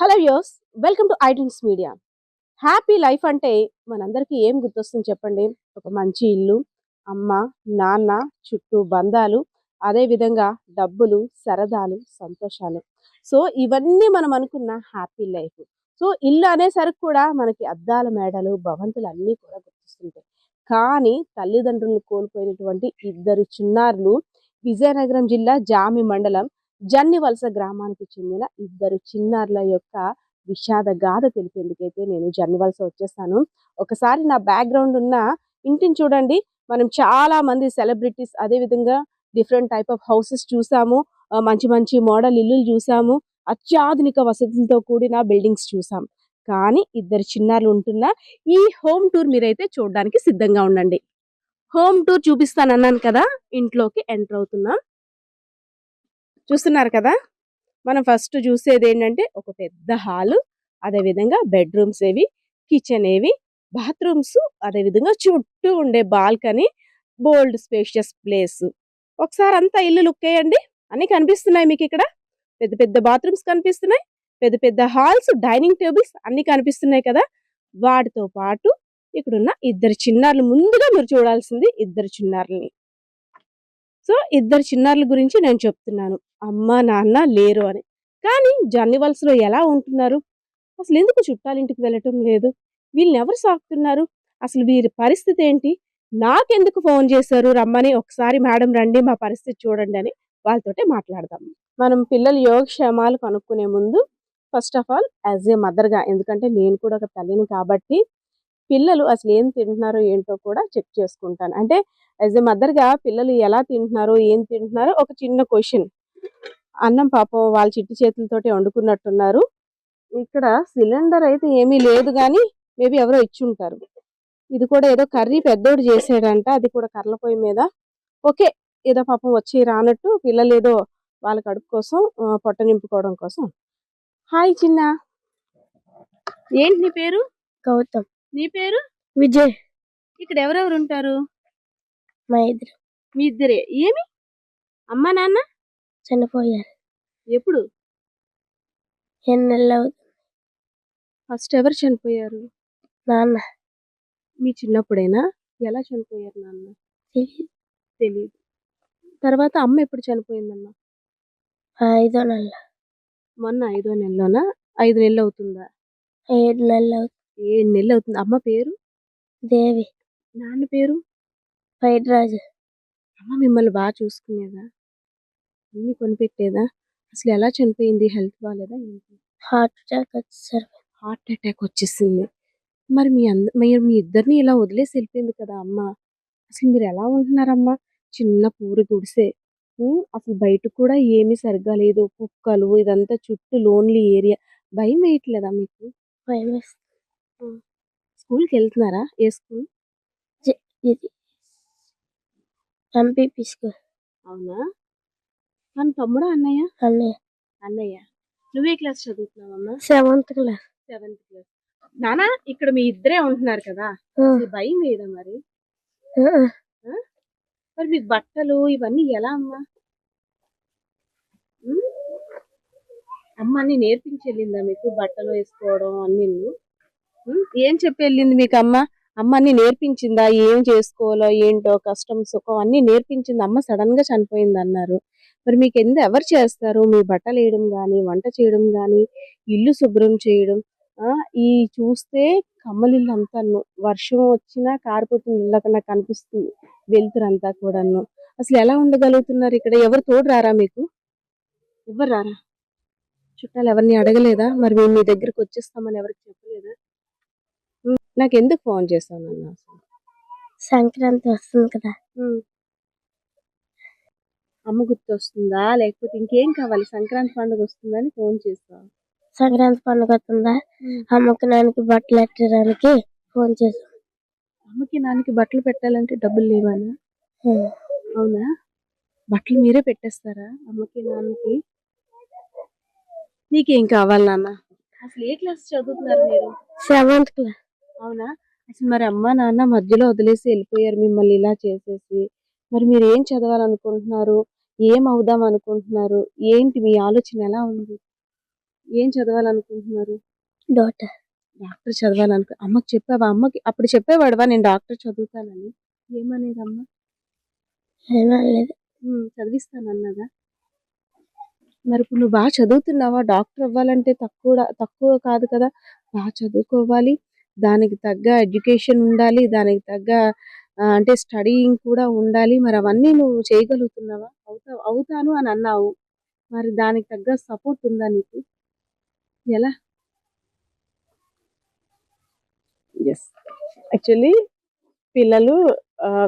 Hello views, welcome to iDreams media. Happy life అంటే మనందరికీ ఏం గుర్తొస్తుంది చెప్పండి? ఒక మంచి ఇల్లు, అమ్మ, నాన్న, చుట్టూ బంధాలు, అదేవిధంగా డబ్బులు, సరదాలు, సంతోషాలు. సో ఇవన్నీ మనం అనుకున్న హ్యాపీ లైఫ్. సో ఇల్లు అనేసరికి కూడా మనకి అద్దాల మేడలు, భవంతులు అన్నీ కూడా గుర్తొస్తుంటాయి. కానీ తల్లిదండ్రులను కోల్పోయినటువంటి ఇద్దరు చిన్నారులు విజయనగరం జిల్లా జామి మండలం జన్నివలస గ్రామానికి చెందిన ఇద్దరు చిన్నారుల యొక్క విషాద గాథ తెలిపేందుకైతే నేను జన్నివలస వచ్చేసాను. ఒకసారి నా బ్యాక్గ్రౌండ్ ఉన్న ఇంటిని చూడండి. మనం చాలా మంది సెలబ్రిటీస్, అదేవిధంగా డిఫరెంట్ టైప్ ఆఫ్ హౌసెస్ చూసాము. మంచి మంచి మోడల్ ఇల్లులు చూసాము. అత్యాధునిక వసతులతో కూడిన బిల్డింగ్స్ చూసాం. కానీ ఇద్దరు చిన్నారులు ఉంటున్న ఈ హోమ్ టూర్ మీరైతే చూడడానికి సిద్ధంగా ఉండండి. హోమ్ టూర్ చూపిస్తానన్నాను కదా, ఇంట్లోకి ఎంటర్ అవుతున్నాం. చూస్తున్నారు కదా, మనం ఫస్ట్ చూసేది ఏంటంటే ఒక పెద్ద హాలు, అదేవిధంగా బెడ్రూమ్స్ ఏవి, కిచెన్ ఏవి, బాత్రూమ్స్, అదేవిధంగా చుట్టూ ఉండే బాల్కనీ, బోల్డ్ స్పేషియస్ ప్లేస్. ఒకసారి అంతా ఇల్లు లుక్ వేయండి. అన్ని కనిపిస్తున్నాయి మీకు ఇక్కడ. పెద్ద పెద్ద బాత్రూమ్స్ కనిపిస్తున్నాయి, పెద్ద పెద్ద హాల్స్, డైనింగ్ టేబుల్స్ అన్ని కనిపిస్తున్నాయి కదా. వాటితో పాటు ఇక్కడున్న ఇద్దరు చిన్నారులు, ముందుగా మీరు చూడాల్సింది ఇద్దరు చిన్నారులని. సో ఇద్దరు చిన్నారుల గురించి నేను చెప్తున్నాను. అమ్మ నాన్న లేరు అని. కానీ జన్నివలసలో ఎలా ఉంటున్నారు? అసలు ఎందుకు చుట్టాలింటికి వెళ్ళటం లేదు? వీళ్ళని ఎవరు సాకుతున్నారు? అసలు వీరి పరిస్థితి ఏంటి? నాకెందుకు ఫోన్ చేశారు రమ్మని, ఒకసారి మేడం రండి మా పరిస్థితి చూడండి అని వాళ్ళతోటే మాట్లాడదాం. మనం పిల్లల యోగక్షేమాలు కనుక్కునే ముందు first of all as a మదర్గా, ఎందుకంటే నేను కూడా ఒక తల్లిని కాబట్టి పిల్లలు అసలు ఏం తింటున్నారో ఏంటో కూడా చెక్ చేసుకుంటాను. అంటే యాజ్ ఏ మదర్గా పిల్లలు ఎలా తింటున్నారో, ఏం తింటున్నారో ఒక చిన్న క్వశ్చన్. అన్నం పాపం వాళ్ళ చిట్టి చేతులతోటి వండుకున్నట్టున్నారు. ఇక్కడ సిలిండర్ అయితే ఏమీ లేదు, కానీ మేబీ ఎవరో ఇచ్చి ఉంటారు. ఇది కూడా ఏదో కర్రీ పెద్దోడు చేసాడంట, అది కూడా కర్రల పొయ్యి మీద. ఓకే, ఏదో పాపం వచ్చి రానట్టు పిల్లలు ఏదో వాళ్ళ కడుపు కోసం, పొట్ట నింపుకోవడం కోసం. హాయ్ చిన్న, ఏంటి నీ పేరు? గౌతమ్. నీ పేరు? విజయ్. ఇక్కడ ఎవరెవరు ఉంటారు? మా ఇద్దరు. మీ ఇద్దరే? ఏమి అమ్మ నాన్న చనిపోయారు. ఎప్పుడు? ఎన్ని నెలలు అవుతుంది. ఫస్ట్ ఎవరు చనిపోయారు? నాన్న. మీ చిన్నప్పుడేనా? ఎలా చనిపోయారు నాన్న? తెలియదు. తర్వాత అమ్మ ఎప్పుడు చనిపోయిందమ్మా? 5వ నెల. మొన్న 5వ నెలలోనా? 5 నెలలు అవుతుందా? 7 నెలలు అవుతుంది. 7 నెలలు అవుతుంది. అమ్మ పేరు? దేవి. నాన్న పేరు? పైడిరాజు. అమ్మ మిమ్మల్ని బాగా చూసుకునేదా? అన్ని కొనిపెట్టేదా? అసలు ఎలా చనిపోయింది? హెల్త్ బాగాలేదా ఏంటి? హార్ట్ అటాక్ వచ్చేసరి. హార్ట్ అటాక్ వచ్చేసింది. మరి మీరు మీ ఇద్దరిని ఇలా వదిలేసి వెళ్ళిపోయింది కదా అమ్మ. అసలు మీరు ఎలా ఉంటున్నారమ్మా? చిన్న పూరి గుడిసే, అసలు బయట కూడా ఏమీ సరిగ్గా లేదు. కుక్కలు, ఇదంతా చుట్టూ లోన్లీ ఏరియా. భయం వేయట్లేదా మీకు? భయం వేస్తుంది. స్కూల్కి వెళ్తున్నారా? ఏ స్కూల్? ఇది ఎంపీపీ స్కూల్. అవునా? మన తమ్ముడా అన్నయ్య? అన్నయ్య. అన్నయ్య. నువ్వే class చదువుతున్నావమ్మా? 7th class. 7th class. నానా, ఇక్కడ మీ ఇద్దరే ఉంటున్నారు కదా, భయం వేయదా మరి? మరి మీకు బట్టలు ఇవన్నీ ఎలా అమ్మా? అమ్మ అన్ని నేర్పించి వెళ్ళిందా మీకు? బట్టలు వేసుకోవడం అన్ని ఏం చెప్పి వెళ్ళింది మీకు అమ్మ? అమ్మ అన్ని నేర్పించిందా? ఏం చేసుకోవాలో ఏంటో, కష్టం సుఖం అన్ని నేర్పించింది. అమ్మ సడన్ గా చనిపోయింది అన్నారు. మరి మీకు ఎవరు చేస్తారు? మీ బట్టలు వేయడం కానీ, వంట చేయడం కానీ, ఇల్లు శుభ్రం చేయడం. ఈ చూస్తే కమ్మలిల్లు అంతాను, వర్షం వచ్చినా కారిపోతుంది ఇళ్ళక నాకు కనిపిస్తుంది, వెళ్తురంతా కూడాను. అసలు ఎలా ఉండగలుగుతున్నారు ఇక్కడ? ఎవరు తోడు రారా మీకు? ఎవరు రారా? చుట్టాలు ఎవరిని అడగలేదా? మరి మేము మీ దగ్గరికి వచ్చేస్తామని ఎవరికి చెప్పలేదా? నాకు ఎందుకు ఫోన్ చేస్తావు నన్ను? అసలు సంక్రాంతి వస్తుంది కదా, అమ్మ గుర్తు వస్తుందా, లేకపోతే ఇంకేం కావాలి? సంక్రాంతి పండుగ వస్తుందని ఫోన్ చేస్తావు? సంక్రాంతి పండుగ వస్తుందా, అమ్మకి నాన్నకి బట్టలు పెట్టడానికి ఫోన్ చేస్తాం. అమ్మకి నాన్నకి బట్టలు పెట్టాలంటే డబ్బులు లేవానా? అవునా? బట్టలు మీరే పెట్టేస్తారా అమ్మకి నాన్నకి? నీకేం కావాలి నాన్న? అసలు ఏ క్లాస్ చదువుతున్నారు మీరు? 7th class. అవునా? అసలు మరి అమ్మ నాన్న మధ్యలో వదిలేసి వెళ్ళిపోయారు మిమ్మల్ని ఇలా చేసేసి. మరి మీరు ఏం చదవాలనుకుంటున్నారు? ఏం అవుదాం అనుకుంటున్నారు? ఏంటి మీ ఆలోచన? ఎలా ఉంది? ఏం చదవాలనుకుంటున్నారు? డాక్టర్. డాక్టర్ అమ్మకి చెప్పావా? అమ్మకి అప్పుడు చెప్పేవాడివా నేను డాక్టర్ చదువుతానని? ఏమనేదమ్మ? ఏమనలేదు. చదివిస్తానన్నదా? మరి ఇప్పుడు నువ్వు బాగా చదువుతున్నావా? డాక్టర్ అవ్వాలంటే తక్కువ కాదు కదా! బాగా చదువుకోవాలి. దానికి తగ్గ ఎడ్యుకేషన్ ఉండాలి. దానికి తగ్గ అంటే స్టడీయింగ్ కూడా ఉండాలి. మరి అవన్నీ నువ్వు చేయగలుగుతున్నావా? అవుతాను అని అన్నావు. మరి దానికి తగ్గ సపోర్ట్ ఉందా నీకు? ఎలా? యెస్. యాక్చువల్లీ పిల్లలు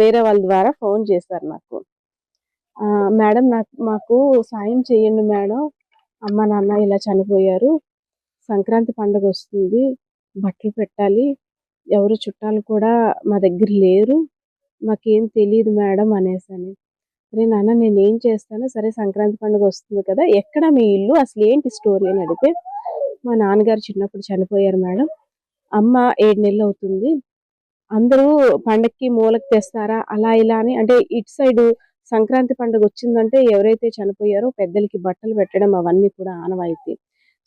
వేరే వాళ్ళ ద్వారా ఫోన్ చేశారు నాకు. మేడం మాకు సాయం చేయండి మేడం. అమ్మ, నాన్న ఇలా చనిపోయారు. సంక్రాంతి పండుగొస్తుంది. బట్టలు పెట్టాలి. ఎవరు చుట్టాలు కూడా మా దగ్గర లేరు. మాకేం తెలీదు మేడం అనేసాను. "అరే నాన్న నేనేం చేస్తాను, సరే సంక్రాంతి పండుగ వస్తుంది కదా! ఎక్కడ మీ ఇల్లు? అసలేంటి స్టోరీ" అని అడిగితే, "మా నాన్నగారు చిన్నప్పుడు చనిపోయారు మేడం. అమ్మ 7 నెలలవుతుంది. అందరూ పండక్కి మూలకి తెస్తారా అలా ఇలా అని అంటే ఇటు సైడు సంక్రాంతి పండుగ వచ్చిందంటే ఎవరైతే చనిపోయారో పెద్దలకి బట్టలు పెట్టడం అవన్నీ కూడా ఆనవాయితీ.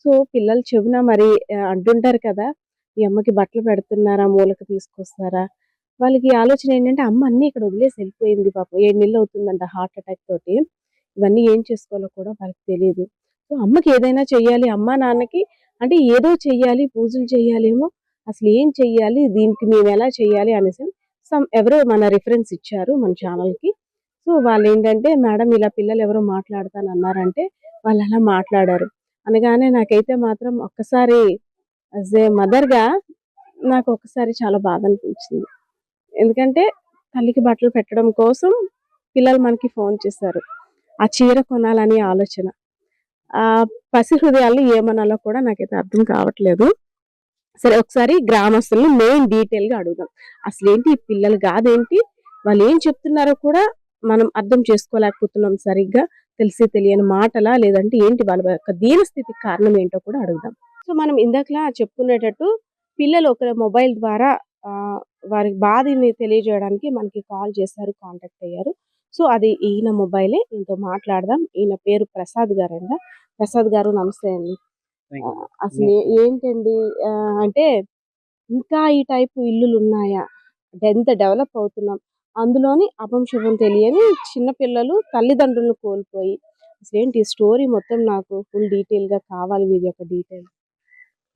సో పిల్లలు చెవున మరి అంటుంటారు కదా! ఈ అమ్మకి బట్టలు పెడుతున్నారా? మూలకి తీసుకొస్తారా? వాళ్ళకి ఆలోచన ఏంటంటే అమ్మ అన్నీ ఇక్కడ వదిలేసి వెళ్ళిపోయింది పాపం. 7 నెలలు అవుతుందంట హార్ట్ అటాక్ తోటి. ఇవన్నీ ఏం చేసుకోవాలో కూడా వాళ్ళకి తెలీదు. సో అమ్మకి ఏదైనా చెయ్యాలి. అమ్మ, నాన్నకి అంటే ఏదో చెయ్యాలి. పూజలు చెయ్యాలేమో అసలు ఏం చెయ్యాలి? దీనికి మేమెలా చెయ్యాలి? అనేసి ఎవరో మన రిఫరెన్స్ ఇచ్చారు మన ఛానల్‌కి. సో వాళ్ళేంటంటే, మేడం ఇలా పిల్లలెవరో మాట్లాడతానన్నారంటే, వాళ్ళలా మాట్లాడారు. అనగానే నాకైతే మాత్రం ఒక్కసారి యాస్ ఎ మదర్‌గా నాకొక్కసారి చాలా బాధనిపించింది. ఎందుకంటే, తల్లికి బట్టలు పెట్టడం కోసం పిల్లలు మనకి ఫోను చేశారు. ఆ చీర కొనాలని ఆలోచన. పసి హృదయాల్ని ఏమనాలో కూడా నాకైతే అర్థం కావట్లేదు. సరే ఒకసారి గ్రామస్తుల్ని మెయిన్ డీటెయిల్‌గా అడుగుదాం. అసలేంటి ఈ పిల్లలు గాదేంటి? వాళ్ళేం చెప్తున్నారో కూడా మనం అర్థం చేసుకోలేకపోతున్నాం సరిగ్గా. తెలిసి తెలియని మాటలా? లేదంటే ఏంటి వాళ్ళ యొక్క దీనస్థితికి కారణం ఏంటో కూడా అడుగుదాం. సో, మనం ఇందాకలా చెప్పుకునేటట్టు పిల్లలు ఒక మొబైల్ ద్వారా వారి బాధని తెలియజేయడానికి మనకి కాల్ చేశారు, కాంటాక్ట్ అయ్యారు. సో, అది ఈయన మొబైలే. ఈయనతో మాట్లాడదాం. ఈయన పేరు ప్రసాద్ గారంట. ప్రసాద్ గారు నమస్తే అండి. అసలు ఏంటండి అంటే ఇంకా ఈ టైపు ఇల్లులున్నాయా? అంటే ఎంత డెవలప్ అవుతున్నాం. అందులోని అభంశుభం తెలియని చిన్న పిల్లలు తల్లిదండ్రులను కోల్పోయి అసలేంటి ఈ స్టోరీ మొత్తం నాకు ఫుల్ డీటెయిల్‌గా కావాలి వీరి యొక్క డీటెయిల్.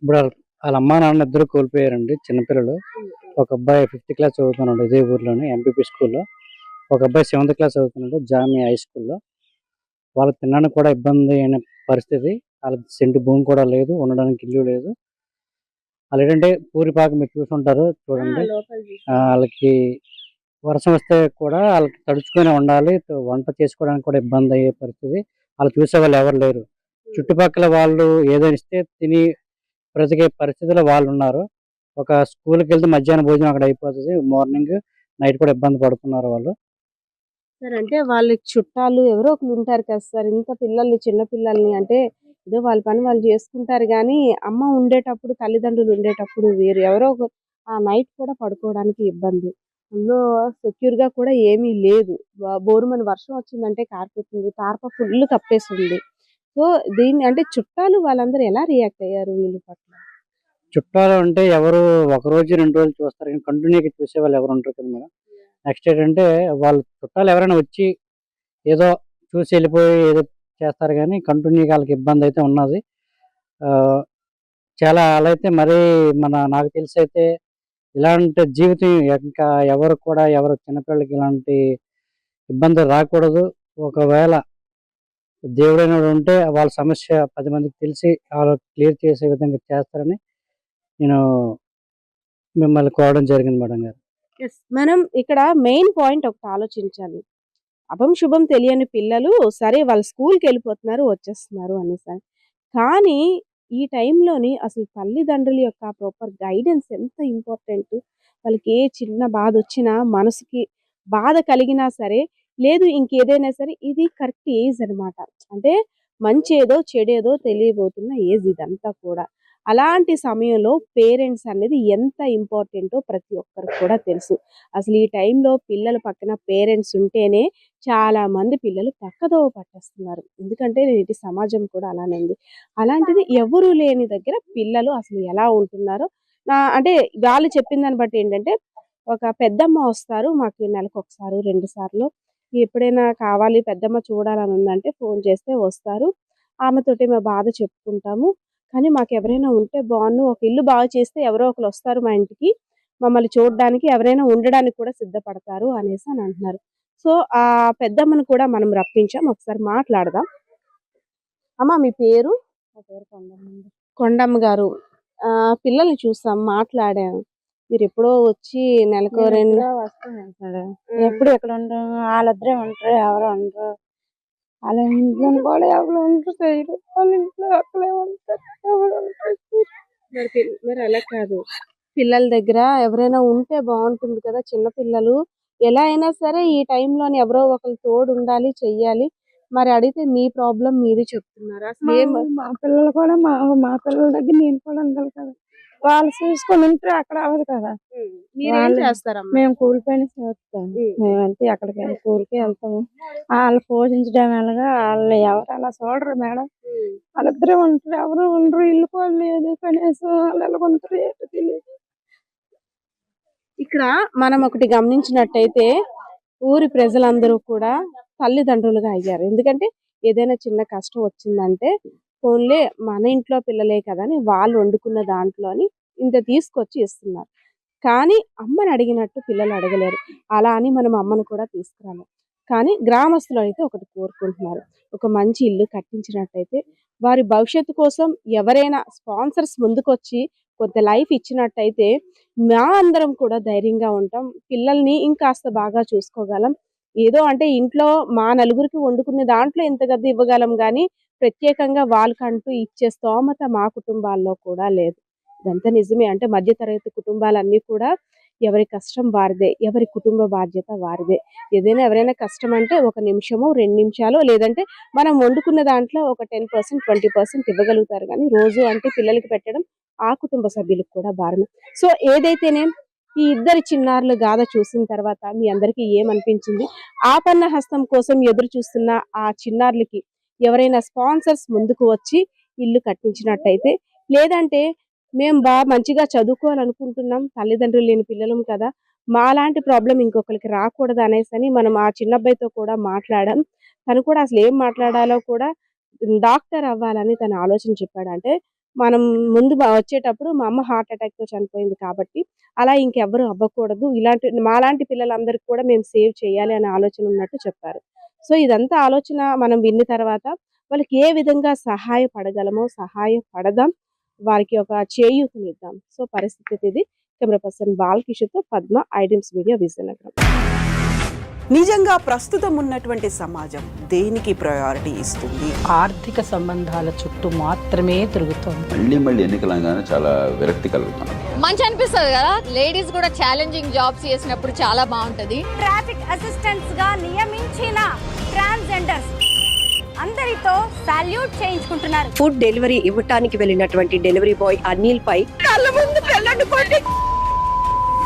ఇప్పుడు ఆళ్ళ అమ్మా, నాన్న ఇద్దరు కోల్పోయారండి చిన్నపిల్లలు. ఒక అబ్బాయి 5థ్ క్లాస్ చదువుతున్నాడు ఇదే ఊర్లోనే ఎంపీపీ స్కూల్‌లో. ఒక అబ్బాయి 7థ్ క్లాస్ చదువుతున్నాడు జామియా హై స్కూల్‌లో. వాళ్ళకి తినడానికి కూడా ఇబ్బంది అయిన పరిస్థితి. ఆళ్ళకి సెంటు భూమి కూడా లేదు. ఉండడానికి ఇల్లు లేదు. ఆళ్ళేంటంటే పూరిపాక మీరు చూసుంటారు చూడండి. ఆళ్ళకి వర్షం వస్తే కూడా ఆళ్ళకి తడుచుకునే ఉండాలి. వంట చేసుకోవడానికి కూడా ఇబ్బంది అయ్యే పరిస్థితి. ఆళ్ళు చూసేవాళ్ళు ఎవరు లేరు. చుట్టుపక్కల వాళ్ళు ఏదైనా ఇస్తే తిని బ్రతికే పరిస్థితిలో వాళ్ళున్నారు. ఒక స్కూల్‌కెళ్తే మధ్యాహ్నం భోజనం అక్కడ అయిపోతది. మార్నింగ్, నైట్ కూడా ఇబ్బంది పడుతున్నారు వాళ్ళు. సార్ అంటే వాళ్ళకి చుట్టాలు ఎవరో ఒకళ్ళు ఉంటారు కదా సార్. ఇంత పిల్లల్ని చిన్న పిల్లల్ని అంటే ఏదో వాళ్ళ పని వాళ్ళు చేసుకుంటారు గానీ, అమ్మ ఉండేటప్పుడు, తల్లిదండ్రులు ఉండేటప్పుడు వేరు. ఎవరో ఒకరు ఆ నైట్ కూడా పడుకోవడానికి ఇబ్బంది. అందులో సెక్యూర్‌గా కూడా ఏమీ లేదు. బోరుమని వర్షం వచ్చిందంటే కారిపోతుంది. టార్ప ఫుల్ కప్పేసుంది. సో, దీన్ని అంటే చుట్టాలు వాళ్ళందరూ ఎలా రియాక్ట్ అయ్యారు వీళ్ళ పట్ల? చుట్టాలు అంటే ఎవరు ఒక రోజు, 2 రోజులు చూస్తారు గానీ కంటిన్యూ‌గా చూసేవాళ్ళు ఎవరు ఉండరు కదా మేడం. నెక్స్ట్ ఏంటంటే వాళ్ళు చుట్టాలు ఎవరైనా వచ్చి ఏదో చూసి ఎళ్ళిపోయి ఏదో చేస్తారు గానీ కంటిన్యూ‌గా ఆళ్ళకి ఇబ్బందయితే ఉన్నది. ఆహ్, చాలా అలా అయితే మరీ నాకు తెలిసైతే ఇలాంటి జీవితం ఇంకా ఎవరు కూడా ఎవరు చిన్నపిల్లలకి ఇలాంటి ఇబ్బందులు రాకూడదు. ఒకవేళ దేవుడనేవాడు ఉంటే వాళ్ళ సమస్య 10 మందికి తెలిసి ఆళ్ళకి క్లియర్ చేసే విధంగా చేస్తారని నేను మిమ్మల్ని కోరడం జరిగింది మేడం గారు. యెస్. మనం ఇక్కడ మెయిన్ పాయింట్ ఒకటి ఆలోచించాలి. అభం శుభం తెలియని పిల్లలు సరే వాళ్ళు స్కూల్‌కెళ్ళిపోతున్నారు, వచ్చేస్తున్నారు అనేసని. కానీ ఈ టైంలోని అసలు తల్లిదండ్రుల యొక్క ప్రాపర్ గైడెన్స్ ఎంత ఇంపార్టెంట్. వాళ్ళకి ఏ చిన్న బాధొచ్చినా, మనసుకి బాధ కలిగినా సరే, లేదు ఇంకేదైనా సరే ఇది కరెక్ట్ ఏజ్ అనమాట. అంటే మంచేదో, చెడేదో తెలియబోతున్న ఏజ్ ఇదంతా కూడా. అలాంటి సమయంలో పేరెంట్స్ అనేది ఎంత ఇంపార్టెంటో ప్రతి ఒక్కరికి కూడా తెలుసు. అసలు ఈ టైంలో పిల్లల పక్కన పేరెంట్స్ ఉంటేనే చాలా మంది పిల్లలు పక్కదోవ పట్టేస్తున్నారు. ఎందుకంటే నేటి సమాజం కూడా అలానే ఉంది. అలాంటిది ఎవరు లేని దగ్గర పిల్లలు అసలు ఎలా ఉంటున్నారో అంటే వాళ్ళు చెప్పిన దాన్ని బట్టి ఏంటంటే, ఒక పెద్దమ్మ వస్తారు మాకు నెలకొకసారి 2 సార్లు. ఎప్పుడైనా కావాలి పెద్దమ్మ చూడాలని ఉందంటే ఫోన్ చేస్తే వస్తారు. ఆమెతోటి మా బాధ చెప్పుకుంటాము. కానీ మాకెవరైనా ఉంటే బావున్ను. ఒక ఇల్లు బాగు చేస్తే ఎవరో ఒకళ్ళొస్తారు మా ఇంటికి. మమ్మల్ని చూడ్డానికి, ఎవరైనా ఉండడానికి కూడా సిద్ధపడతారు అనేసి అని అంటున్నారు. సో, ఆ పెద్దమ్మను కూడా మనం రప్పించాం. ఒకసారి మాట్లాడదాం. అమ్మ మీ పేరు? నా పేరు కొండమ్మ. కొండమ్మ గారు. పిల్లల్ని చూసాం, మాట్లాడాం. మీరెప్పుడో వచ్చి నెలకు 2 వస్తాను సార్. ఎప్పుడు ఎక్కడ ఉండరు, వాళ్ళిద్దరే ఉంటారు, ఎవరు ఉండరు. వాళ్ళ ఇంట్లో కూడా ఎవరు ఉండరు చేయరు. వాళ్ళ ఇంట్లో అక్కడే ఉంటారు, ఎవరు ఉంటారు చేయరు. మరి అలా కాదు. పిల్లల దగ్గర ఎవరైనా ఉంటే బావుంటుంది కదా! చిన్న పిల్లలు. ఎలా అయినా సరే ఈ టైంలోని ఎవరో ఒకళ్ళు తోడు ఉండాలి, చెయ్యాలి. మరి అడిగితే మీ ప్రాబ్లమ్ మీది చెప్తున్నారు. అసలు మా పిల్లలు కూడా మా పిల్లల దగ్గర నేను కూడా ఉండాలి కదా. వాళ్ళు చూసుకొని ఉంటే అక్కడ అవ్వదు కదా. మీరేం చేస్తారమ్మా? మేము కూలి పని చేస్తాం. మేమంతే ఎక్కడికైనా కూలికి వెళ్తాము. వాళ్ళు పోషించడం ఎలాగా, వాళ్ళు ఎవరు అలా చూడరు మేడం. వాళ్ళిద్దరే ఉంటారు, ఎవరు ఉండరు. ఇల్లు కూడా లేదు కనీసం. వాళ్ళు ఎలా ఉంటారు ఏంటో తెలియదు. ఇక్కడ మనం ఒకటి గమనించినట్టయితే ఊరి ప్రజలందరూ కూడా తల్లిదండ్రులుగా అయ్యారు. ఎందుకంటే ఏదైనా చిన్న కష్టం వచ్చిందంటే పోన్లే మన ఇంట్లో పిల్లలే కదా అని వాళ్ళు వండుకున్న దాంట్లోని ఇంత తీసుకొచ్చి ఇస్తున్నారు. కానీ అమ్మని అడిగినట్టు పిల్లలు అడగలేరు. అలా అని మనం అమ్మను కూడా తీసుకురాలేం. కానీ గ్రామస్తులు అయితే ఒకటి కోరుకుంటున్నారు. ఒక మంచి ఇల్లు కట్టించినట్టయితే వారి భవిష్యత్తు కోసం ఎవరైనా స్పాన్సర్స్ ముందుకొచ్చి కొంత లైఫ్ ఇచ్చినట్టయితే మా అందరం కూడా ధైర్యంగా ఉంటాం. పిల్లల్ని ఇంకాస్త బాగా చూసుకోగలం. ఏదో అంటే ఇంట్లో మా నలుగురికి వండుకునే దాంట్లో ఇంత గది ఇవ్వగలం గానీ, ప్రత్యేకంగా వాళ్ళకంటూ ఇచ్చే స్తోమత మా కుటుంబాల్లో కూడా లేదు. ఇదంతా నిజమే. అంటే మధ్య తరగతి కుటుంబాలన్నీ కూడా ఎవరి కష్టం వారిదే. ఎవరి కుటుంబ బాధ్యత వారిదే. ఏదైనా ఎవరైనా కష్టం అంటే ఒక నిమిషమో, 2 నిమిషాలో లేదంటే మనం వండుకున్న దాంట్లో ఒక 10%, 20% ఇవ్వగలుగుతారు గానీ, రోజు అంటే పిల్లలకి పెట్టడం ఆ కుటుంబ సభ్యులకు కూడా భారమే. సో, ఏదైతేనేం ఈ ఇద్దరి చిన్నారుల గాథ చూసిన తర్వాత మీ అందరికీ ఏమనిపించింది? ఆపన్న హస్తం కోసం ఎదురు చూస్తున్న ఆ చిన్నారులకి ఎవరైనా స్పాన్సర్స్ ముందుకు వచ్చి ఇల్లు కట్టించినట్టయితే, లేదంటే మేము మంచిగా చదువుకోవాలనుకుంటున్నాం, తల్లిదండ్రులు లేని పిల్లలం కదా! మాలాంటి ప్రాబ్లమ్ ఇంకొకరికి రాకూడదు అనేసని మనం ఆ చిన్నబ్బాయితో కూడా మాట్లాడాం. తను కూడా అసలు ఏం మాట్లాడాలో కూడా డాక్టర్ అవ్వాలని తను ఆలోచన చెప్పాడు. అంటే మనం ముందు వచ్చేటప్పుడు మా అమ్మ హార్ట్ అటాక్‌తో చనిపోయింది కాబట్టి, అలా ఇంకెవ్వరు అవ్వకూడదు. మాలాంటి పిల్లలందరికి కూడా మేము సేవ్ చేయాలి అనే ఆలోచన ఉన్నట్టు చెప్పారు. సో, ఇదంతా ఆలోచన మనం విన్న తర్వాత వాళ్ళకి ఏ విధంగా సహాయపడగలమో సహాయపడదాం. వారికి ఒక చేయూతనిద్దాం. సో, పరిస్థితి ఇది. కెమెరా పర్సన్ బాలకిషోర్‌తో పద్మ, ఐడ్రీమ్స్ మీడియా, విజయనగరం. నిజంగా ప్రస్తుతం ఉన్నటువంటి సమాజం దేనికి ప్రయారిటీ ఇస్తుంది? ఆర్థిక సంబంధాల చుట్టూ మాత్రమే తిరుగుతోంది. మళ్ళీ ఎన్నికలంగానే చాలా విరక్తి కలుగుతాను. మంచి అనిపిస్తుంది కదా, లేడీస్ కూడా ఛాలెంజింగ్ జాబ్స్ చేసినప్పుడు చాలా బాగుంటది. ట్రాఫిక్ అసిస్టెంట్స్ గా నియమించిన ట్రాన్స్జెండర్స్ అందరితో సాల్యూట్ చేయించుకుంటున్నారు. ఫుడ్ డెలివరీ ఇవ్వటానికి వెళ్ళినటువంటి డెలివరీ బాయ్ అనిల్ పై కళ్ళ ముందు పెళ్ళండి